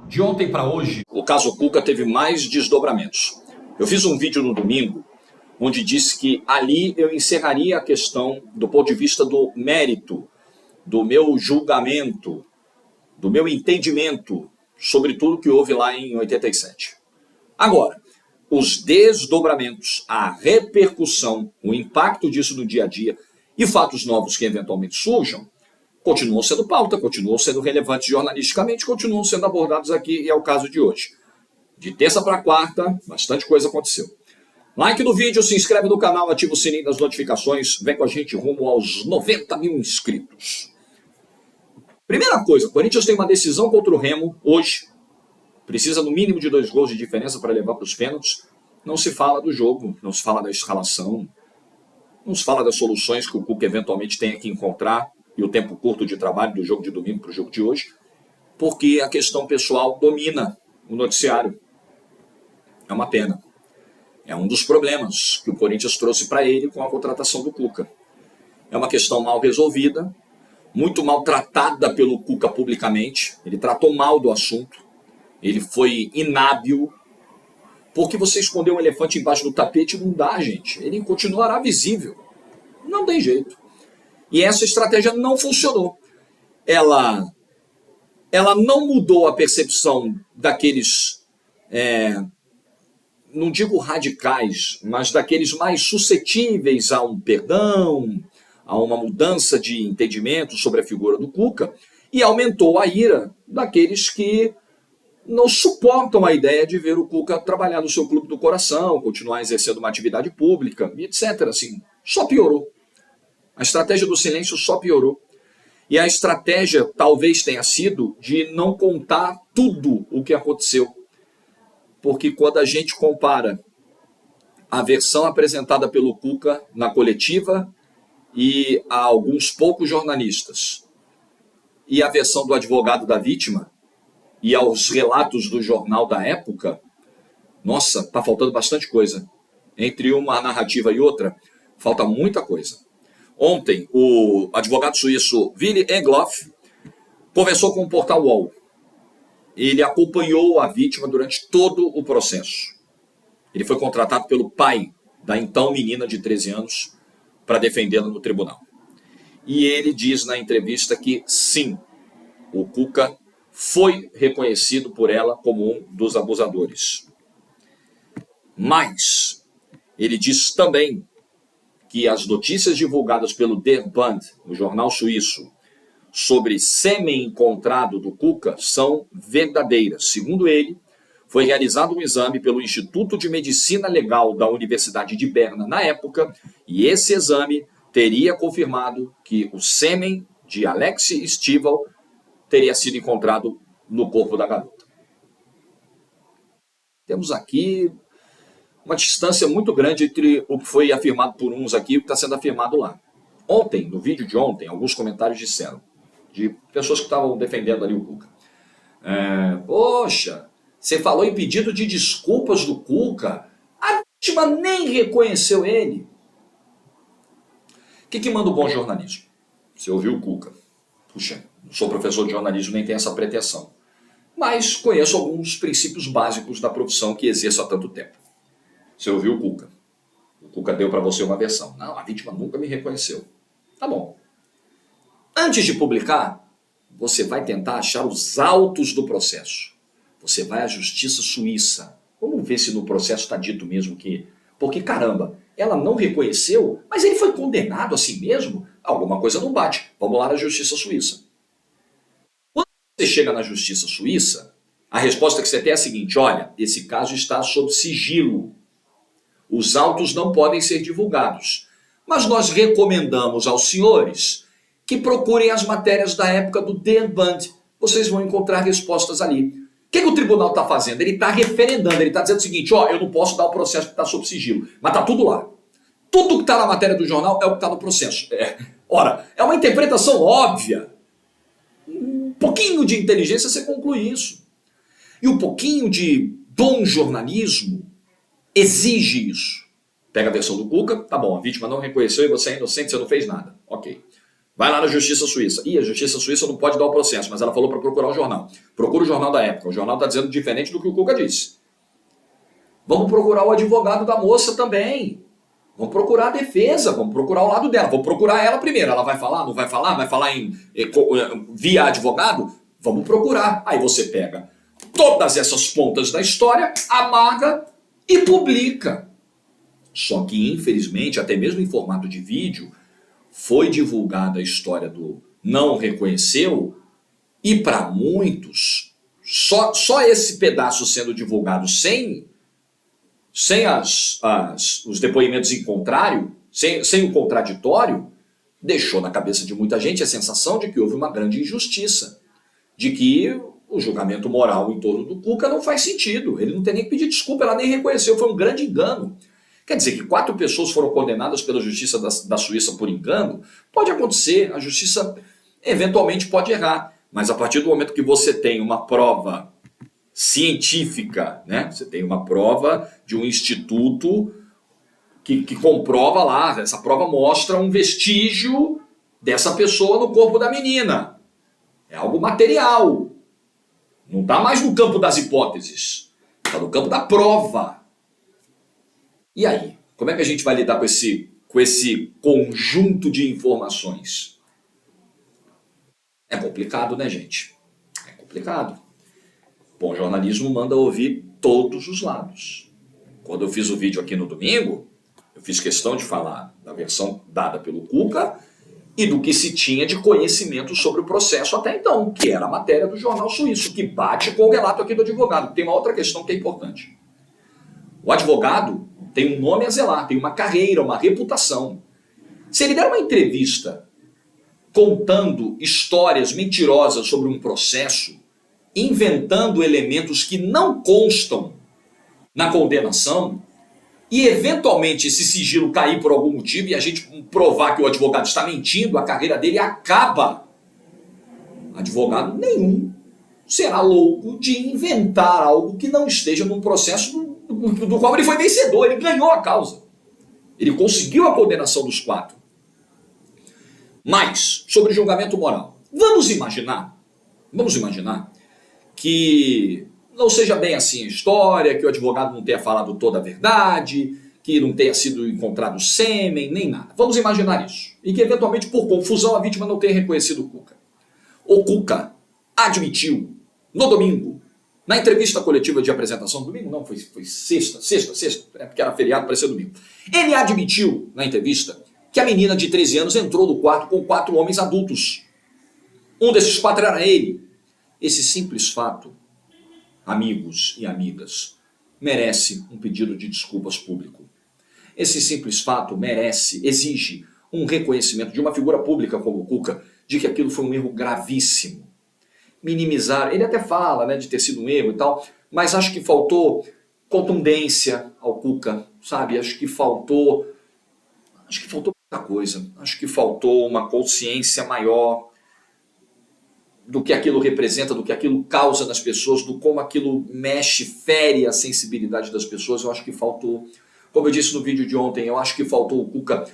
De ontem para hoje, o caso Cuca teve mais desdobramentos. Eu fiz um vídeo no domingo, onde disse que ali eu encerraria a questão do ponto de vista do mérito, do meu julgamento, do meu entendimento sobre tudo que houve lá em 87. Agora, os desdobramentos, a repercussão, o impacto disso no dia a dia e fatos novos que eventualmente surjam, continuam sendo pauta, continuam sendo relevantes jornalisticamente, continuam sendo abordados aqui, e é o caso de hoje. De terça para quarta, bastante coisa aconteceu. Like no vídeo, se inscreve no canal, ativa o sininho das notificações, vem com a gente rumo aos 90 mil inscritos. Primeira coisa, o Corinthians tem uma decisão contra o Remo hoje, precisa no mínimo de 2 gols de diferença para levar para os pênaltis. Não se fala do jogo, não se fala da escalação, não se fala das soluções que o Cuca eventualmente tenha que encontrar e o tempo curto de trabalho do jogo de domingo para o jogo de hoje, porque a questão pessoal domina o noticiário. É uma pena. É um dos problemas que o Corinthians trouxe para ele com a contratação do Cuca. É uma questão mal resolvida, muito mal tratada pelo Cuca publicamente. Ele tratou mal do assunto, ele foi inábil, porque você esconder um elefante embaixo do tapete não dá, gente. Ele continuará visível. Não tem jeito. E essa estratégia não funcionou. Ela não mudou a percepção daqueles, não digo radicais, mas daqueles mais suscetíveis a um perdão, a uma mudança de entendimento sobre a figura do Cuca, e aumentou a ira daqueles que não suportam a ideia de ver o Cuca trabalhar no seu clube do coração, continuar exercendo uma atividade pública, etc. Assim, só piorou. A estratégia do silêncio só piorou. E a estratégia talvez tenha sido de não contar tudo o que aconteceu. Porque quando a gente compara a versão apresentada pelo Cuca na coletiva e a alguns poucos jornalistas, e a versão do advogado da vítima, e aos relatos do jornal da época, nossa, está faltando bastante coisa. Entre uma narrativa e outra, falta muita coisa. Ontem, o advogado suíço Willi Egloff conversou com o portal UOL. Ele acompanhou a vítima durante todo o processo. Ele foi contratado pelo pai da então menina de 13 anos para defendê-la no tribunal. E ele diz na entrevista que sim, o Cuca foi reconhecido por ela como um dos abusadores. Mas ele diz também que as notícias divulgadas pelo Der Bund, o jornal suíço, sobre sêmen encontrado do Cuca são verdadeiras. Segundo ele, foi realizado um exame pelo Instituto de Medicina Legal da Universidade de Berna na época, e esse exame teria confirmado que o sêmen de Alexei Stival teria sido encontrado no corpo da garota. Temos aqui uma distância muito grande entre o que foi afirmado por uns aqui e o que está sendo afirmado lá. Ontem, no vídeo de ontem, alguns comentários disseram, de pessoas que estavam defendendo ali o Cuca. Poxa, você falou em pedido de desculpas do Cuca, a vítima nem reconheceu ele. O que manda o bom jornalismo? Você ouviu o Cuca. Puxa, não sou professor de jornalismo, nem tenho essa pretensão. Mas conheço alguns princípios básicos da profissão que exerço há tanto tempo. Você ouviu o Cuca. O Cuca deu para você uma versão. Não, a vítima nunca me reconheceu. Tá bom. Antes de publicar, você vai tentar achar os autos do processo. Você vai à justiça suíça. Vamos ver se no processo está dito mesmo que... Porque, caramba, ela não reconheceu, mas ele foi condenado assim mesmo? Alguma coisa não bate. Vamos lá na justiça suíça. Quando você chega na justiça suíça, a resposta que você tem é a seguinte: olha, esse caso está sob sigilo. Os autos não podem ser divulgados. Mas nós recomendamos aos senhores que procurem as matérias da época do Der Bund. Vocês vão encontrar respostas ali. O que o tribunal está fazendo? Ele está referendando, ele está dizendo o seguinte: ó, eu não posso dar o processo que está sob sigilo, mas está tudo lá. Tudo que está na matéria do jornal é o que está no processo. Ora, é uma interpretação óbvia. Um pouquinho de inteligência você conclui isso. E um pouquinho de bom jornalismo exige isso. Pega a versão do Cuca, tá bom, a vítima não reconheceu e você é inocente, você não fez nada. Ok. Vai lá na Justiça Suíça. A Justiça Suíça não pode dar o processo, mas ela falou para procurar o jornal. Procura o jornal da época. O jornal está dizendo diferente do que o Cuca disse. Vamos procurar o advogado da moça também. Vamos procurar a defesa, vamos procurar o lado dela. Vamos procurar ela primeiro. Ela vai falar, não vai falar? Vai falar via advogado? Vamos procurar. Aí você pega todas essas pontas da história, amarga e publica. Só que, infelizmente, até mesmo em formato de vídeo, foi divulgada a história do não reconheceu, e para muitos, só esse pedaço sendo divulgado sem os depoimentos em contrário, sem o contraditório, deixou na cabeça de muita gente a sensação de que houve uma grande injustiça, de que o julgamento moral em torno do Cuca não faz sentido, ele não tem nem que pedir desculpa, ela nem reconheceu, foi um grande engano. Quer dizer que 4 pessoas foram condenadas pela justiça da Suíça por engano? Pode acontecer, a justiça eventualmente pode errar, mas a partir do momento que você tem uma prova científica, né? Você tem uma prova de um instituto que comprova lá, essa prova mostra um vestígio dessa pessoa no corpo da menina. É algo material. Não está mais no campo das hipóteses, está no campo da prova. E aí, como é que a gente vai lidar com esse conjunto de informações? É complicado, né, gente? É complicado. Bom jornalismo manda ouvir todos os lados. Quando eu fiz o vídeo aqui no domingo, eu fiz questão de falar da versão dada pelo Cuca e do que se tinha de conhecimento sobre o processo até então, que era a matéria do jornal suíço, que bate com o relato aqui do advogado. Tem uma outra questão que é importante. O advogado tem um nome a zelar, tem uma carreira, uma reputação. Se ele der uma entrevista contando histórias mentirosas sobre um processo, inventando elementos que não constam na condenação, e eventualmente esse sigilo cair por algum motivo e a gente provar que o advogado está mentindo, a carreira dele acaba. Advogado nenhum será louco de inventar algo que não esteja num processo do qual ele foi vencedor, ele ganhou a causa. Ele conseguiu a condenação dos 4. Mas, sobre julgamento moral, vamos imaginar que não seja bem assim a história, que o advogado não tenha falado toda a verdade, que não tenha sido encontrado sêmen, nem nada. Vamos imaginar isso. E que, eventualmente, por confusão, a vítima não tenha reconhecido o Cuca. O Cuca admitiu, no domingo, na entrevista coletiva de apresentação, domingo não, foi sexta, porque era feriado, parecia domingo. Ele admitiu, na entrevista, que a menina de 13 anos entrou no quarto com 4 homens adultos. Um desses 4 era ele. Esse simples fato, amigos e amigas, merece um pedido de desculpas público. Esse simples fato exige um reconhecimento de uma figura pública como o Cuca, de que aquilo foi um erro gravíssimo. Minimizar, ele até fala, né, de ter sido um erro e tal, mas acho que faltou contundência ao Cuca, sabe? Acho que faltou muita coisa. Acho que faltou uma consciência maior do que aquilo representa, do que aquilo causa nas pessoas, do como aquilo mexe, fere a sensibilidade das pessoas. Eu acho que faltou, como eu disse no vídeo de ontem, eu acho que faltou o Cuca,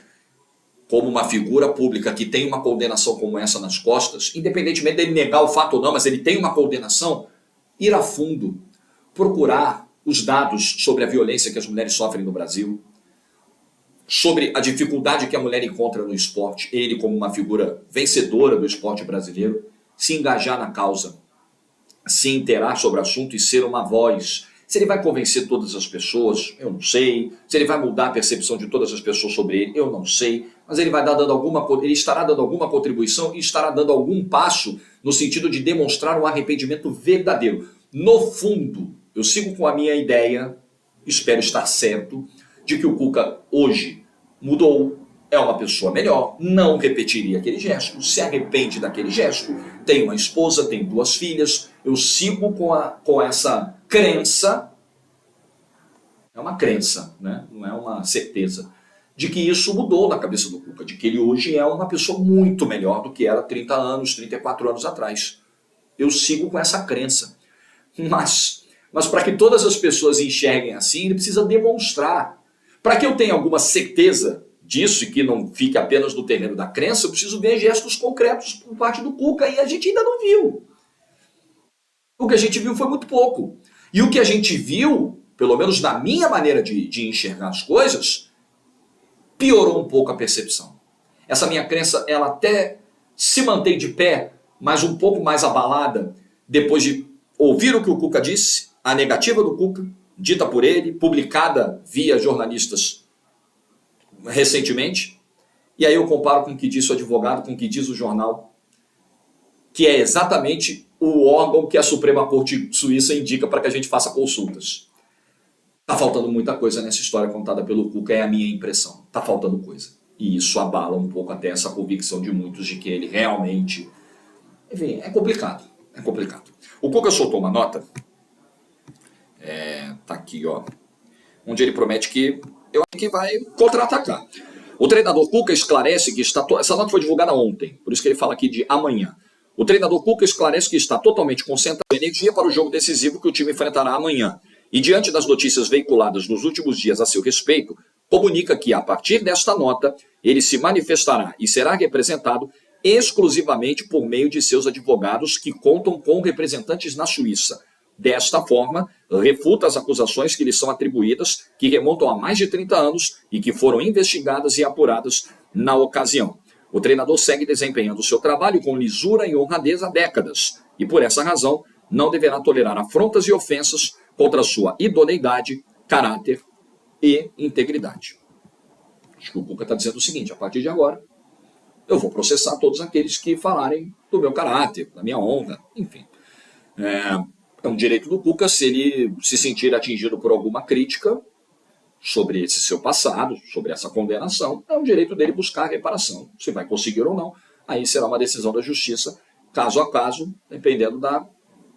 como uma figura pública que tem uma condenação como essa nas costas, independentemente dele negar o fato ou não, mas ele tem uma condenação, ir a fundo, procurar os dados sobre a violência que as mulheres sofrem no Brasil, sobre a dificuldade que a mulher encontra no esporte, ele como uma figura vencedora do esporte brasileiro, se engajar na causa, se inteirar sobre o assunto e ser uma voz. Se ele vai convencer todas as pessoas, eu não sei. Se ele vai mudar a percepção de todas as pessoas sobre ele, eu não sei. Mas ele ele estará dando alguma contribuição e estará dando algum passo no sentido de demonstrar um arrependimento verdadeiro. No fundo, eu sigo com a minha ideia, espero estar certo, de que o Cuca hoje mudou, é uma pessoa melhor, não repetiria aquele gesto, se arrepende daquele gesto, tem uma esposa, tem 2 filhas, eu sigo com essa crença, é uma crença, né? Não é uma certeza, de que isso mudou na cabeça do Cuca, de que ele hoje é uma pessoa muito melhor do que era 30 anos, 34 anos atrás. Eu sigo com essa crença. Mas para que todas as pessoas enxerguem assim, ele precisa demonstrar. Para que eu tenha alguma certeza disso e que não fique apenas no terreno da crença, eu preciso ver gestos concretos por parte do Cuca e a gente ainda não viu. O que a gente viu foi muito pouco. E o que a gente viu, pelo menos na minha maneira de enxergar as coisas, piorou um pouco a percepção. Essa minha crença, ela até se mantém de pé, mas um pouco mais abalada, depois de ouvir o que o Cuca disse, a negativa do Cuca, dita por ele, publicada via jornalistas recentemente, e aí eu comparo com o que disse o advogado, com o que diz o jornal, que é exatamente o órgão que a Suprema Corte Suíça indica para que a gente faça consultas. Está faltando muita coisa nessa história contada pelo Cuca, é a minha impressão. Está faltando coisa. E isso abala um pouco até essa convicção de muitos de que ele realmente... Enfim, é complicado. É complicado. O Cuca soltou uma nota, tá aqui, ó, onde ele promete que eu acho que vai contra-atacar. O treinador Cuca esclarece que está... Essa nota foi divulgada ontem, por isso que ele fala aqui de amanhã. O treinador Cuca esclarece que está totalmente concentrado em energia para o jogo decisivo que o time enfrentará amanhã. E diante das notícias veiculadas nos últimos dias a seu respeito, comunica que, a partir desta nota, ele se manifestará e será representado exclusivamente por meio de seus advogados que contam com representantes na Suíça. Desta forma, refuta as acusações que lhe são atribuídas, que remontam a mais de 30 anos e que foram investigadas e apuradas na ocasião. O treinador segue desempenhando seu trabalho com lisura e honradez há décadas, e por essa razão não deverá tolerar afrontas e ofensas contra sua idoneidade, caráter e integridade. Acho que o Cuca está dizendo o seguinte: a partir de agora, eu vou processar todos aqueles que falarem do meu caráter, da minha honra, enfim. É um direito do Cuca, se ele se sentir atingido por alguma crítica sobre esse seu passado, sobre essa condenação, é um direito dele buscar a reparação. Se vai conseguir ou não, aí será uma decisão da justiça, caso a caso, dependendo da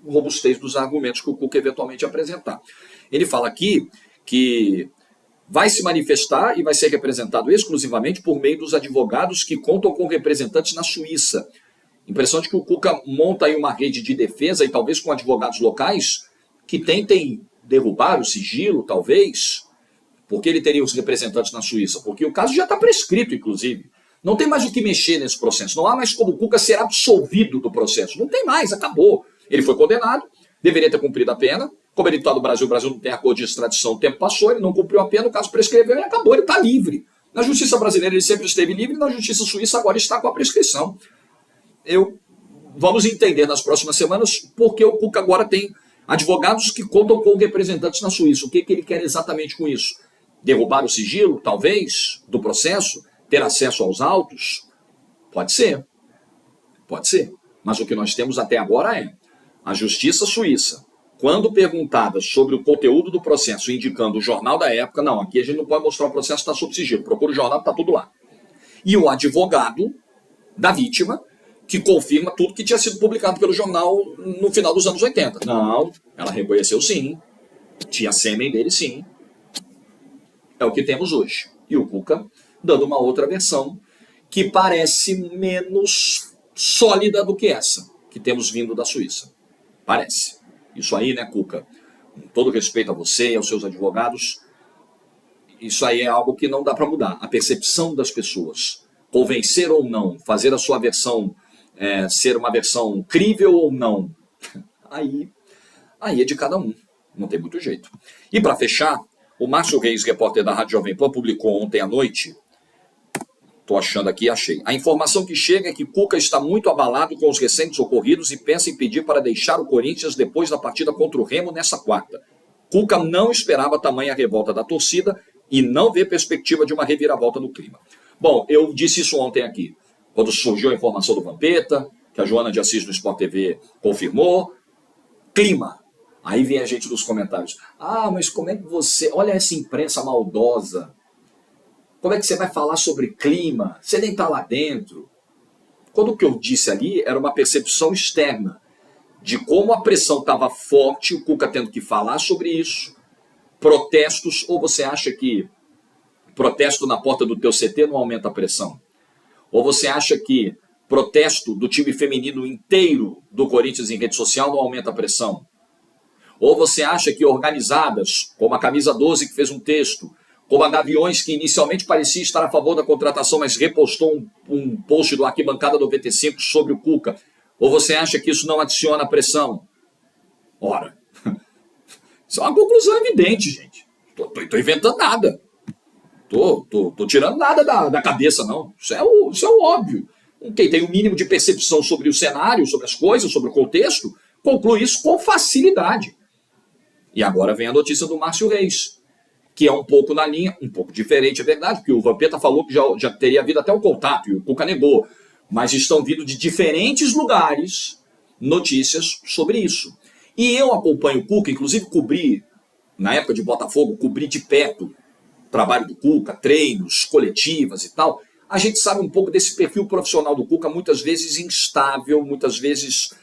robustez dos argumentos que o Cuca eventualmente apresentar. Ele fala aqui que vai se manifestar e vai ser representado exclusivamente por meio dos advogados que contam com representantes na Suíça. Impressão de que o Cuca monta aí uma rede de defesa e talvez com advogados locais que tentem derrubar o sigilo, talvez. Por que ele teria os representantes na Suíça? Porque o caso já está prescrito, inclusive. Não tem mais o que mexer nesse processo. Não há mais como o Cuca ser absolvido do processo. Não tem mais, acabou. Ele foi condenado, deveria ter cumprido a pena. Como ele está no Brasil, o Brasil não tem acordo de extradição, o tempo passou, ele não cumpriu a pena, o caso prescreveu e acabou, ele está livre. Na justiça brasileira ele sempre esteve livre, na justiça suíça agora está com a prescrição. Vamos entender nas próximas semanas porque o Cuca agora tem advogados que contam com representantes na Suíça. O que ele quer exatamente com isso? Derrubar o sigilo, talvez, do processo? Ter acesso aos autos? Pode ser. Pode ser. Mas o que nós temos até agora é a justiça suíça, quando perguntada sobre o conteúdo do processo, indicando o jornal da época, não, aqui a gente não pode mostrar o processo, está sob sigilo, procura o jornal, está tudo lá. E o advogado da vítima, que confirma tudo que tinha sido publicado pelo jornal no final dos anos 80. Não, ela reconheceu sim, tinha sêmen dele sim. É o que temos hoje. E o Cuca dando uma outra versão que parece menos sólida do que essa que temos vindo da Suíça. Parece. Isso aí, né, Cuca? Com todo respeito a você e aos seus advogados, isso aí é algo que não dá para mudar. A percepção das pessoas, convencer ou não, fazer a sua versão ser uma versão crível ou não, aí é de cada um. Não tem muito jeito. E para fechar, o Márcio Reis, repórter da Rádio Jovem Pan, publicou ontem à noite, estou achando aqui, achei. A informação que chega é que Cuca está muito abalado com os recentes ocorridos e pensa em pedir para deixar o Corinthians depois da partida contra o Remo nessa quarta. Cuca não esperava tamanha revolta da torcida e não vê perspectiva de uma reviravolta no clima. Bom, eu disse isso ontem aqui, quando surgiu a informação do Vampeta, que a Joana de Assis do Sport TV confirmou. Clima. Aí vem a gente nos comentários. Ah, mas como é que você... Olha essa imprensa maldosa. Como é que você vai falar sobre clima? Você nem está lá dentro. Quando o que eu disse ali era uma percepção externa de como a pressão estava forte, o Cuca tendo que falar sobre isso. Protestos, ou você acha que protesto na porta do teu CT não aumenta a pressão? Ou você acha que protesto do time feminino inteiro do Corinthians em rede social não aumenta a pressão? Ou você acha que organizadas, como a Camisa 12 que fez um texto, comandar aviões, que inicialmente parecia estar a favor da contratação, mas repostou um post do Arquibancada 95 sobre o Cuca. Ou você acha que isso não adiciona pressão? Ora, isso é uma conclusão evidente, gente. Tô inventando nada. Tô tirando nada da cabeça, não. Isso é o óbvio. Quem tem o mínimo de percepção sobre o cenário, sobre as coisas, sobre o contexto, conclui isso com facilidade. E agora vem a notícia do Márcio Reis, que é um pouco na linha, um pouco diferente, é verdade, porque o Vampeta falou que já teria havido até o contato, e o Cuca negou. Mas estão vindo de diferentes lugares notícias sobre isso. E eu acompanho o Cuca, inclusive cobri, na época de Botafogo, cobri de perto o trabalho do Cuca, treinos, coletivas e tal. A gente sabe um pouco desse perfil profissional do Cuca, muitas vezes instável, muitas vezes,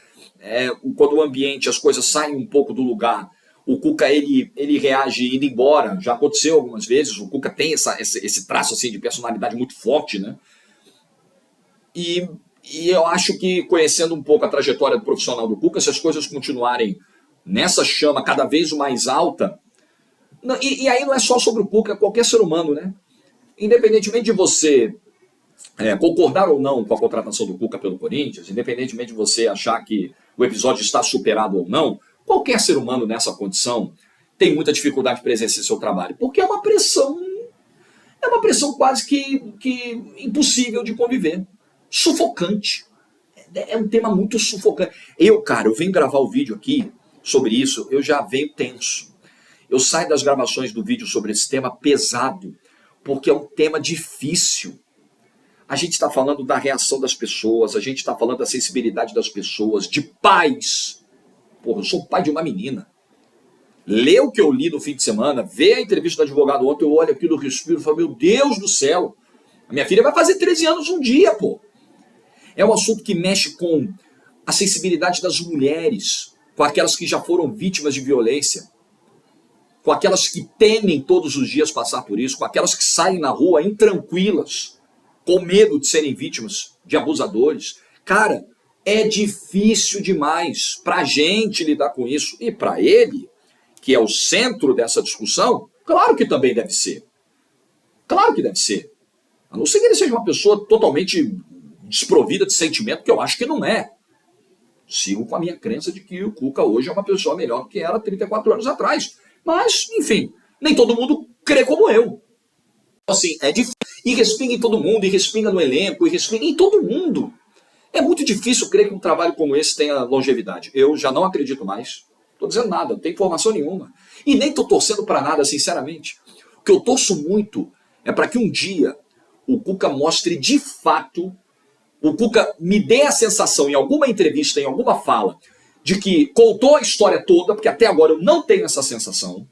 quando o ambiente, as coisas saem um pouco do lugar, o Cuca ele reage indo embora. Já aconteceu algumas vezes, o Cuca tem esse traço assim, de personalidade muito forte, né? E eu acho que, conhecendo um pouco a trajetória profissional do Cuca, se as coisas continuarem nessa chama cada vez mais alta, e aí não é só sobre o Cuca, é qualquer ser humano, né? Independentemente de você concordar ou não com a contratação do Cuca pelo Corinthians, independentemente de você achar que o episódio está superado ou não, qualquer ser humano nessa condição tem muita dificuldade para exercer seu trabalho, porque é uma pressão quase que impossível de conviver, sufocante. É um tema muito sufocante. Eu venho gravar o vídeo aqui sobre isso, eu já venho tenso. Eu saio das gravações do vídeo sobre esse tema pesado, porque é um tema difícil. A gente está falando da reação das pessoas, a gente está falando da sensibilidade das pessoas, de pais. Porra, eu sou pai de uma menina. Lê o que eu li no fim de semana, vê a entrevista do advogado ontem, eu olho aquilo, respiro e falo, meu Deus do céu, a minha filha vai fazer 13 anos um dia, pô. É um assunto que mexe com a sensibilidade das mulheres, com aquelas que já foram vítimas de violência, com aquelas que temem todos os dias passar por isso, com aquelas que saem na rua intranquilas, com medo de serem vítimas de abusadores. Cara, é difícil demais pra gente lidar com isso. E pra ele, que é o centro dessa discussão, claro que também deve ser. Claro que deve ser. A não ser que ele seja uma pessoa totalmente desprovida de sentimento, que eu acho que não é. Sigo com a minha crença de que o Cuca hoje é uma pessoa melhor do que era 34 anos atrás. Mas, enfim, nem todo mundo crê como eu. Assim, é difícil. E respinga em todo mundo, e respinga no elenco, e respinga em todo mundo. É muito difícil crer que um trabalho como esse tenha longevidade. Eu já não acredito mais. Estou dizendo nada, não tem informação nenhuma. E nem estou torcendo para nada, sinceramente. O que eu torço muito é para que um dia o Cuca mostre de fato, o Cuca me dê a sensação, em alguma entrevista, em alguma fala, de que contou a história toda, porque até agora eu não tenho essa sensação.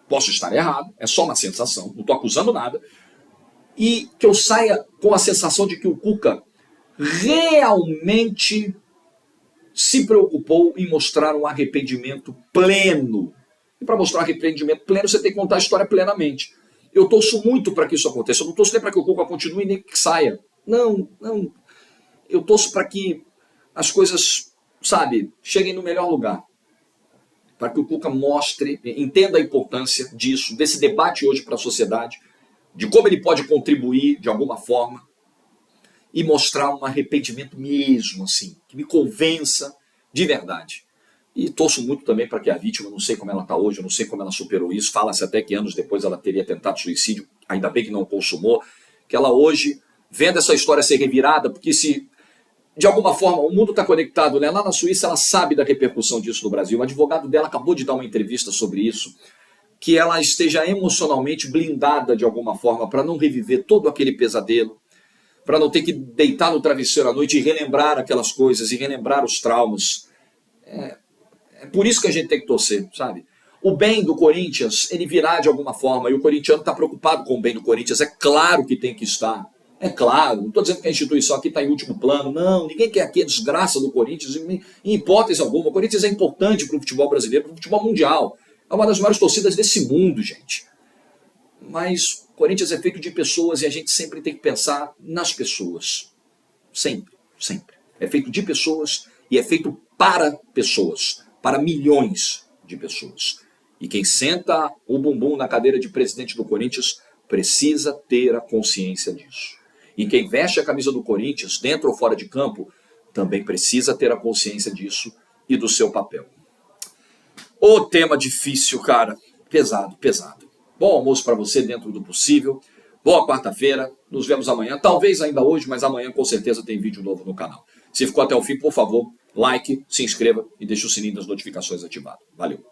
Posso estar errado, é só uma sensação, não estou acusando nada. E que eu saia com a sensação de que o Cuca realmente se preocupou em mostrar um arrependimento pleno. E para mostrar um arrependimento pleno, você tem que contar a história plenamente. Eu torço muito para que isso aconteça. Eu não torço nem para que o Cuca continue, nem que saia. Não. Eu torço para que as coisas, cheguem no melhor lugar. Para que o Cuca mostre, entenda a importância disso, desse debate hoje para a sociedade, de como ele pode contribuir de alguma forma e mostrar um arrependimento mesmo, assim, que me convença de verdade. E torço muito também para que a vítima, não sei como ela está hoje, eu não sei como ela superou isso, fala-se até que anos depois ela teria tentado suicídio, ainda bem que não consumou, que ela hoje, vendo essa história ser revirada, porque se, de alguma forma, o mundo está conectado, né? Lá na Suíça ela sabe da repercussão disso no Brasil, o advogado dela acabou de dar uma entrevista sobre isso, que ela esteja emocionalmente blindada de alguma forma para não reviver todo aquele pesadelo, para não ter que deitar no travesseiro à noite e relembrar aquelas coisas, e relembrar os traumas. É por isso que a gente tem que torcer, sabe? O bem do Corinthians, ele virá de alguma forma, e o corintiano está preocupado com o bem do Corinthians, é claro que tem que estar. É claro, não estou dizendo que a instituição aqui está em último plano, não, ninguém quer aqui a desgraça do Corinthians, em hipótese alguma. O Corinthians é importante para o futebol brasileiro, para o futebol mundial. É uma das maiores torcidas desse mundo, gente. Mas o Corinthians é feito de pessoas e a gente sempre tem que pensar nas pessoas. Sempre. É feito de pessoas e é feito para pessoas, para milhões de pessoas. E quem senta o bumbum na cadeira de presidente do Corinthians precisa ter a consciência disso. E quem veste a camisa do Corinthians, dentro ou fora de campo, também precisa ter a consciência disso e do seu papel. Ô tema difícil, cara. Pesado, pesado. Bom almoço para você dentro do possível. Boa quarta-feira. Nos vemos amanhã. Talvez ainda hoje, mas amanhã com certeza tem vídeo novo no canal. Se ficou até o fim, por favor, like, se inscreva e deixe o sininho das notificações ativado. Valeu.